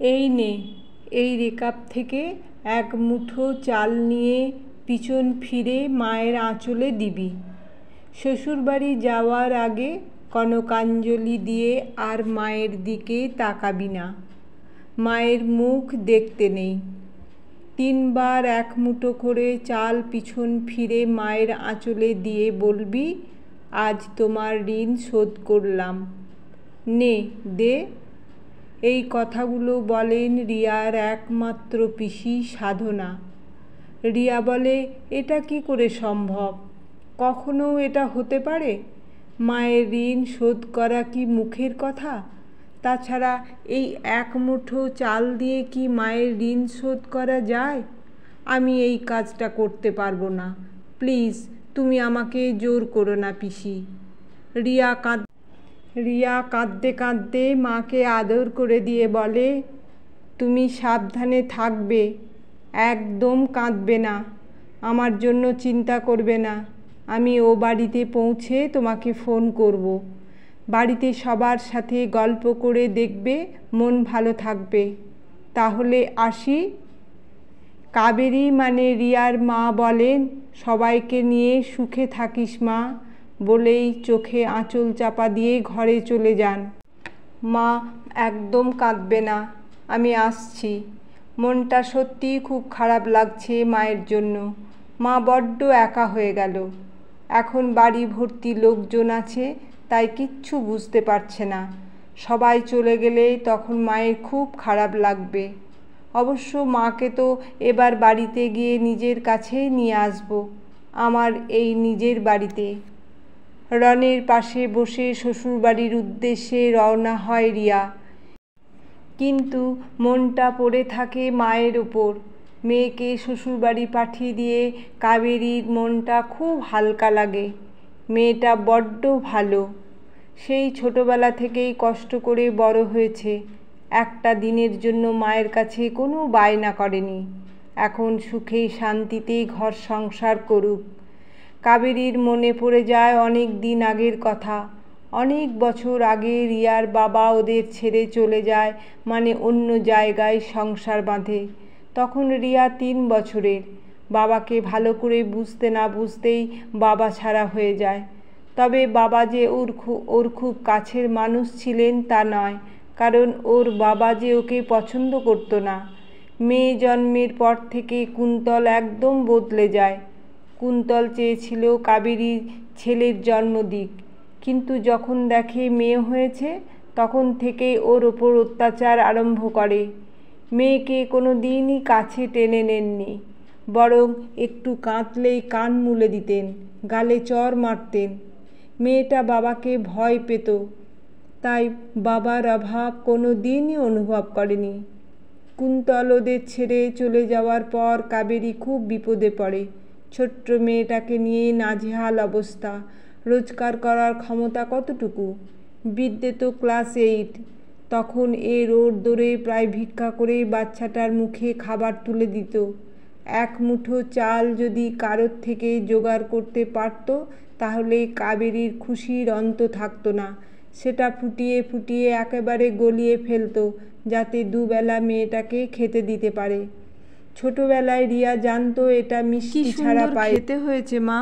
এই নে, এই রেকাব থেকে এক মুঠো চাল নিয়ে পিছন ফিরে মায়ের আঁচলে দিবি। শ্বশুরবাড়ি যাওয়ার আগে কনকাঞ্জলি দিয়ে আর মায়ের দিকে তাকাবি না। মায়ের মুখ দেখতে নেই। 3 বার এক মুঠো করে চাল পিছন ফিরে মায়ের আঁচলে দিয়ে বলবি, আজ তোমার ঋণ শোধ করলাম। নে দে। এই কথাগুলো বলেন রিয়ার একমাত্র পিসি সাধনা। রিয়া বলে, এটা কি করে সম্ভব? কখনো এটা হতে পারে? মায়ের ঋণ শোধ করা কি মুখের কথা? তাছাড়া এই এক মুঠো চাল দিয়ে কি মায়ের ঋণ শোধ করা যায়? আমি এই কাজটা করতে পারবো না। প্লিজ তুমি আমাকে জোর করো না পিসি। রিয়া কাঁদতে কাঁদতে মাকে আদর করে দিয়ে বলে, তুমি সাবধানে থাকবে, একদম কাঁদবে না, আমার জন্য চিন্তা করবে না। আমি ও বাড়িতে পৌঁছে তোমাকে ফোন করব। বাড়িতে সবার সাথে গল্প করে দেখবে, মন ভালো থাকবে। তাহলে আসি। কাবেরী মানে রিয়ার মা বলেন, সবাইকে নিয়ে সুখে থাকিস মা, বলেই চোখে আঁচল চাপা দিয়ে ঘরে চলে যান। মা একদম কাঁদবে না, আমি আসছি। মনটা সত্যিই খুব খারাপ লাগছে মায়ের জন্য। মা বড্ড একা হয়ে গেল। এখন বাড়ি ভর্তি লোকজন আছে, তাই কিচ্ছু বুঝতে পারছে না। সবাই চলে গেলে তখন মায়ের খুব খারাপ লাগবে। অবশ্য মাকে তো এবার বাড়িতে গিয়ে নিজের কাছেই নিয়ে আসবো, আমার এই নিজের বাড়িতে। রনের পাশে বসে শ্বশুরবাড়ির উদ্দেশ্যে রওনা হয় রিয়া। কিন্তু মনটা পড়ে থাকে মায়ের ওপর। মেয়েকে শ্বশুরবাড়ি পাঠিয়ে দিয়ে কাবেরীর মনটা খুব হালকা লাগে। মেয়েটা বড্ড ভালো। সেই ছোটবেলা থেকেই কষ্ট করে বড় হয়েছে। একটা দিনের জন্য মায়ের কাছে কোনো বায়না করেনি। এখন সুখে শান্তিতে ঘর সংসার করুক। কাবেরীর মনে পড়ে যায় অনেক দিন আগের কথা। অনেক বছর আগে রিয়ার বাবা ওদের ছেড়ে চলে যায়, মানে অন্য জায়গায় সংসার বাঁধে। তখন রিয়া 3 বছরের। বাবাকে ভালো করে বুঝতে না বুঝতেই বাবা ছাড়া হয়ে যায়। তবে বাবা যে ওর খুব কাছের মানুষ ছিলেন তা নয়, কারণ ওর বাবা যে ওকে পছন্দ করতো না। মেয়ে জন্মের পর থেকে কুন্তল একদম বদলে যায়। কুন্তল চেয়েছিল কাবেরী ছেলের জন্ম দিক, কিন্তু যখন দেখে মেয়ে হয়েছে তখন থেকেই ওর ওপর অত্যাচার আরম্ভ করে। মেয়েকে কোনো দিনই কাছে টেনে নেননি, বরং একটু কাঁদলেই কান মুলে দিতেন, গালে চড় মারতেন। মেয়েটা বাবাকে ভয় পেত, তাই বাবার অভাব কোনো দিনই অনুভব করেনি। কুন্তল ওদের ছেড়ে চলে যাওয়ার পর কাবেরী খুব বিপদে পড়ে। ছোট্ট মেয়েটাকে নিয়ে নাজেহাল অবস্থা। রোজগার করার ক্ষমতা কতটুকু? বিদ্যে তো ক্লাস 8। তখন রোড দৌড়ে প্রায় ভিক্ষা করে বাচ্চাটার মুখে খাবার তুলে দিত। এক মুঠো চাল যদি কারোর থেকে জোগাড় করতে পারত, তাহলে কাবেরীর খুশির অন্ত থাকতো না। সেটা ফুটিয়ে ফুটিয়ে একেবারে গলিয়ে ফেলত, যাতে দুবেলা মেয়েটাকে খেতে দিতে পারে। ছোটবেলায় রিয়া জানতো এটা মিষ্টি ছাড়া খেতে হয়েছে মা,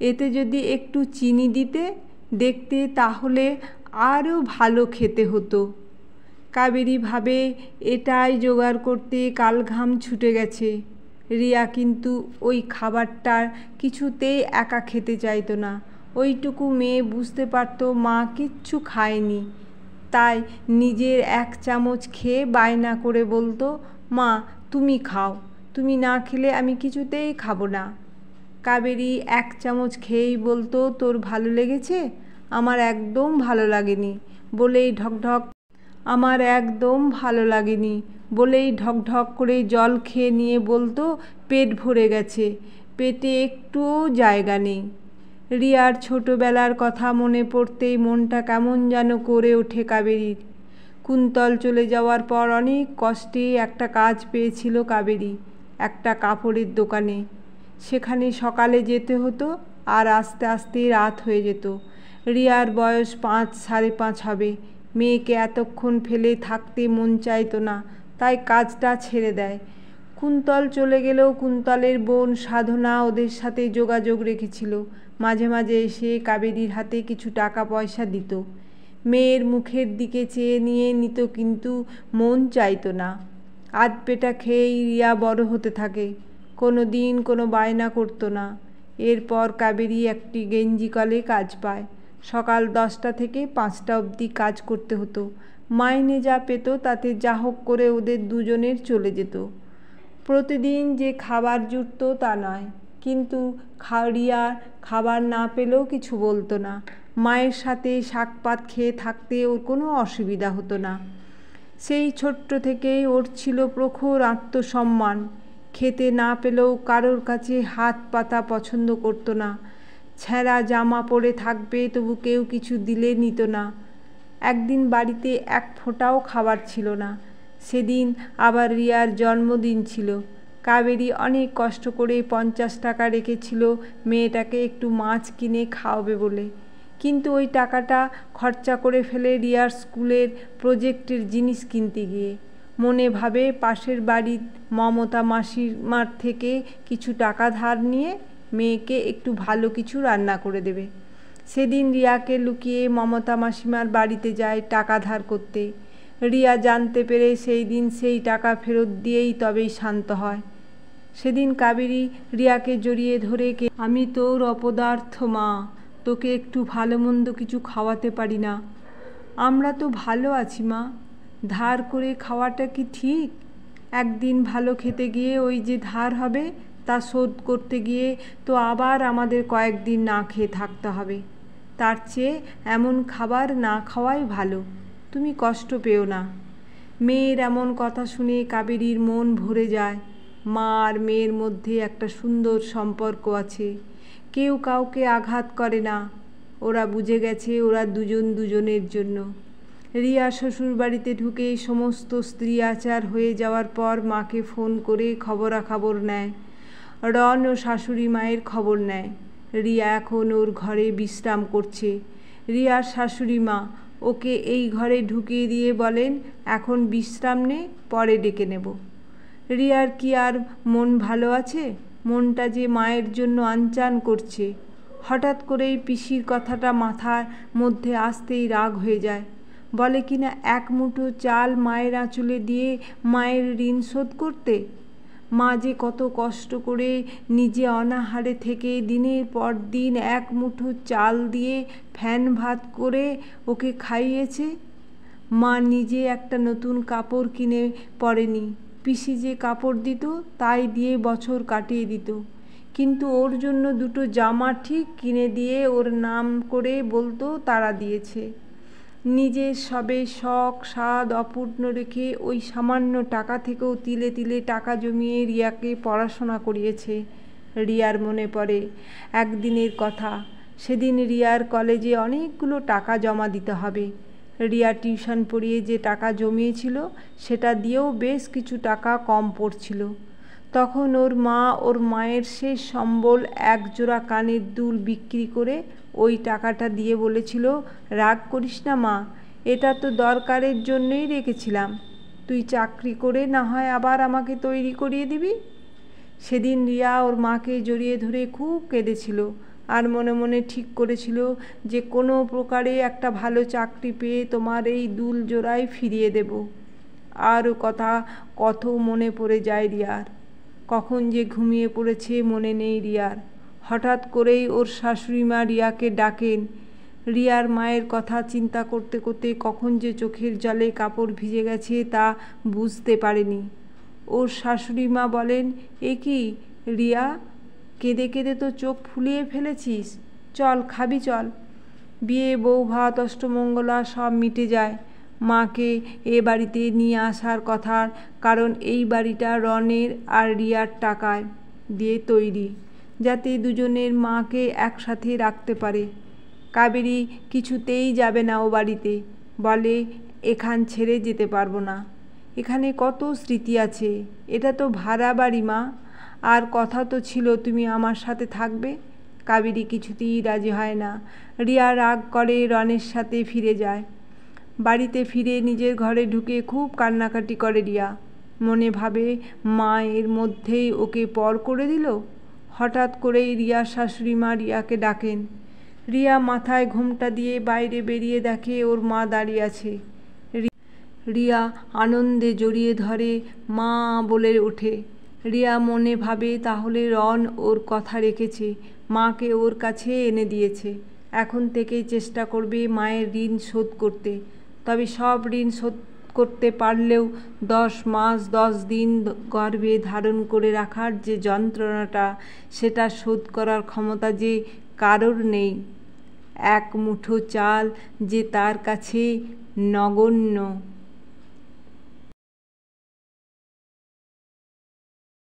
এতে যদি একটু চিনি দিতে দেখতে তাহলে আরও ভালো খেতে হতো। কাবেরী ভাবে এটাই জোগাড় করতে কাল ঘাম ছুটে গেছে। রিয়া কিন্তু ওই খাবারটার কিছুতেই একা খেতে চাইতো না। ওইটুকু মেয়ে বুঝতে পারতো মা কিচ্ছু খায়নি, তাই নিজের 1 চামচ খেয়ে বায়না করে বলতো, মা তুমি খাও, তুমি না খেলে আমি কিছুতেই খাবো না। কাবেরী 1 চামচ খেয়েই বলতো, তোর ভালো লেগেছে? আমার একদম ভালো লাগেনি বলেই আমার একদম ভালো লাগেনি বলেই ঢকঢক করে জল খেয়ে নিয়ে বলতো, পেট ভরে গেছে, পেটে একটুও জায়গা নেই। রিয়ার ছোটবেলার কথা মনে পড়তেই মনটা কেমন যেন করে ওঠে কাবেরীর। কুন্তল চলে যাওয়ার পর অনেক কষ্টে একটা কাজ পেয়েছিল কাবেরী, একটা কাপড়ের দোকানে। সেখানে সকালে যেতে হতো আর আস্তে আস্তে রাত হয়ে যেত। রিয়ার বয়স 5, 5.5 হবে, মেয়েকে এতক্ষণ ফেলে থাকতে মন চাইতো না, তাই কাজটা ছেড়ে দেয়। কুন্তল চলে গেলেও কুন্তলের বোন সাধনা ওদের সাথে যোগাযোগ রেখেছিল। মাঝে মাঝে এসে কাবেরীর হাতে কিছু টাকা পয়সা দিত। মেয়ের মুখের দিকে চেয়ে নিয়ে নিত, কিন্তু মন চাইতো না। আধপেটা খেয়েই রিয়া বড় হতে থাকে। কোনো দিন কোনো বায়না করতো না। এরপর কাবেরী একটি গেঞ্জি কলে কাজ পায়। সকাল 10টা থেকে 5টা অবধি কাজ করতে হতো। মাইনে যা পেত তাতে যা হোক করে ওদের দুজনের চলে যেত। প্রতিদিন যে খাবার জুটত তা নয়, কিন্তু রিয়া খাবার না পেলেও কিছু বলতো না। মায়ের সাথে শাকপাত খেয়ে থাকতে ওর কোনো অসুবিধা হতো না। সেই ছোট্ট থেকেই ওর ছিল প্রখর আত্মসম্মান। খেতে না পেলেও কারোর কাছে হাত পাতা পছন্দ করতো না। ছেঁড়া জামা পরে থাকবে, তবু কেউ কিছু দিলে নিত না। একদিন বাড়িতে এক ফোঁটাও খাবার ছিল না। সেদিন আবার রিয়ার জন্মদিন ছিল। কাবেরী অনেক কষ্ট করে 50 টাকা রেখেছিল মেয়েটাকে একটু মাছ কিনে খাওয়াবে বলে, কিন্তু ওই টাকাটা খরচা করে ফেলে রিয়ার স্কুলের প্রজেক্টের জিনিস কিনতে গিয়ে। মনে ভাবে পাশের বাড়ির মমতা মাসিমার থেকে কিছু টাকা ধার নিয়ে মেয়েকে একটু ভালো কিছু রান্না করে দেবে। সেদিন রিয়াকে লুকিয়ে মমতা মাসিমার বাড়িতে যায় টাকা ধার করতে। রিয়া জানতে পেরে সেই দিন সেই টাকা ফেরত দিয়েই তবেই শান্ত হয়। সেদিন কাবেরী রিয়াকে জড়িয়ে ধরে আমি তোর অপদার্থ মা, তোকে একটু ভালো মন্দ কিছু খাওয়াতে পারি না। আমরা তো ভালো আছি মা, ধার করে খাওয়াটা কি ঠিক? একদিন ভালো খেতে গিয়ে ওই যে ধার হবে তা শোধ করতে গিয়ে তো আবার আমাদের কয়েকদিন না খেয়ে থাকতে হবে। তার চেয়ে এমন খাবার না খাওয়াই ভালো, তুমি কষ্ট পেও না। মেয়ের এমন কথা শুনে কাবেরীর মন ভরে যায়। মা আর মেয়ের মধ্যে একটা সুন্দর সম্পর্ক আছে। কেউ কাউকে আঘাত করে না। ওরা বুঝে গেছে ওরা দুজন দুজনের জন্য। রিয়া শ্বশুরবাড়িতে ঢুকে সমস্ত স্ত্রী আচার হয়ে যাওয়ার পর মাকে ফোন করে খবরাখবর নেয়। রন ও শাশুড়ি মায়ের খবর নেয়। রিয়া এখন ওর ঘরে বিশ্রাম করছে। রিয়ার শাশুড়ি মা ওকে এই ঘরে ঢুকিয়ে দিয়ে বলেন, এখন বিশ্রাম নে, পরে ডেকে নেব। রিয়ার কি আর মন ভালো আছে? মনটা যে মায়ের জন্য আনচান করছে। হঠাৎ করেই পিসির কথাটা মাথার মধ্যে আসতেই রাগ হয়ে যায়। বলে কিনা 1 মুঠো চাল মায়ের আঁচলে দিয়ে মায়ের ঋণ শোধ করতে। মা যে কত কষ্ট করে নিজে অনাহারে থেকে দিনের পর দিন 1 মুঠো চাল দিয়ে ফ্যান ভাত করে ওকে খাইয়েছে। মা নিজে একটা নতুন কাপড় কিনে পরেনি। পিসি যে কাপড় দিত তাই দিয়ে বছর কাটিয়ে দিত, কিন্তু ওর জন্য 2টো জামা ঠিক কিনে দিয়ে ওর নাম করে বলতো তারা দিয়েছে। নিজের সবে শখ সাধ অপূর্ণ রেখে ওই সামান্য টাকা থেকেও তিলে তিলে টাকা জমিয়ে রিয়াকে পড়াশোনা করিয়েছে। রিয়ার মনে পড়ে একদিনের কথা। সেদিন রিয়ার কলেজে অনেকগুলো টাকা জমা দিতে হবে। রিয়া টিউশন পড়িয়ে যে টাকা জমিয়েছিল সেটা দিয়েও বেশ কিছু টাকা কম পড়ছিল। তখন ওর মা ওর মায়ের শেষ সম্বল 1 জোড়া কানের দুল বিক্রি করে ওই টাকাটা দিয়ে বলেছিল, রাগ করিস না মা, এটা তো দরকারের জন্যই রেখেছিলাম, তুই চাকরি করে না হয় আবার আমাকে তৈরি করিয়ে দিবি। সেদিন রিয়া ওর মাকে জড়িয়ে ধরে খুব কেঁদেছিল আর মনে মনে ঠিক করেছিল যে কোনো প্রকারে একটা ভালো চাকরি পেয়ে তোমার এই দুল জোড়াই ফিরিয়ে দেব। আর ও কথা কত মনে পড়ে যায় রিয়ার। কখন যে ঘুমিয়ে পড়েছে মনে নেই রিয়ার। হঠাৎ করেই ওর শাশুড়ি মা রিয়াকে ডাকেন। রিয়ার মায়ের কথা চিন্তা করতে করতে কখন যে চোখের জলে কাপড় ভিজে গেছে তা বুঝতে পারেনি। ওর শাশুড়ি মা বলেন, এ কি রিয়া, কেঁদে কেঁদে তো চোখ ফুলিয়ে ফেলেছিস, চল খাবি চল। বিয়ে বউ ভাত অষ্টমঙ্গলা সব মিটে যায়। মাকে এ বাড়িতে নিয়ে আসার কথার কারণ এই বাড়িটা রনের আর রিয়ার টাকায় দিয়ে তৈরি, যাতে দুজনের মাকে একসাথে রাখতে পারে। কাবেরী কিছুতেই যাবে না ও বাড়িতে, বলে এখান ছেড়ে যেতে পারবো না, এখানে কত স্মৃতি আছে, এটা তো ভাড়া বাড়ি মা, আর কথা তো ছিল তুমি আমার সাথে থাকবে। কাবেরী কিছুতেই রাজি হয় না। রিয়া রাগ করে রনের সাথে ফিরে যায়। বাড়িতে ফিরে নিজের ঘরে ঢুকে খুব কান্নাকাটি করে রিয়া। মনে ভাবে, মা এর মধ্যেই ওকে পর করে দিল। হঠাৎ করেই রিয়ার শাশুড়ি মা রিয়াকে ডাকেন। রিয়া মাথায় ঘোমটা দিয়ে বাইরে বেরিয়ে দেখে ওর মা দাঁড়িয়ে আছে। রিয়া আনন্দে জড়িয়ে ধরে মা বলে ওঠে। রিয়া মনে ভাবে, তাহলে রন ওর কথা রেখেছে, মাকে ওর কাছে এনে দিয়েছে। এখন থেকেই চেষ্টা করবে মায়ের ঋণ শোধ করতে। তবে সব ঋণ শোধ করতে পারলেও 10 মাস 10 দিন গর্ভে ধারণ করে রাখার যে যন্ত্রণাটা, সেটা শোধ করার ক্ষমতা যে কারোর নেই। এক মুঠো চাল যে তার কাছে নগণ্য।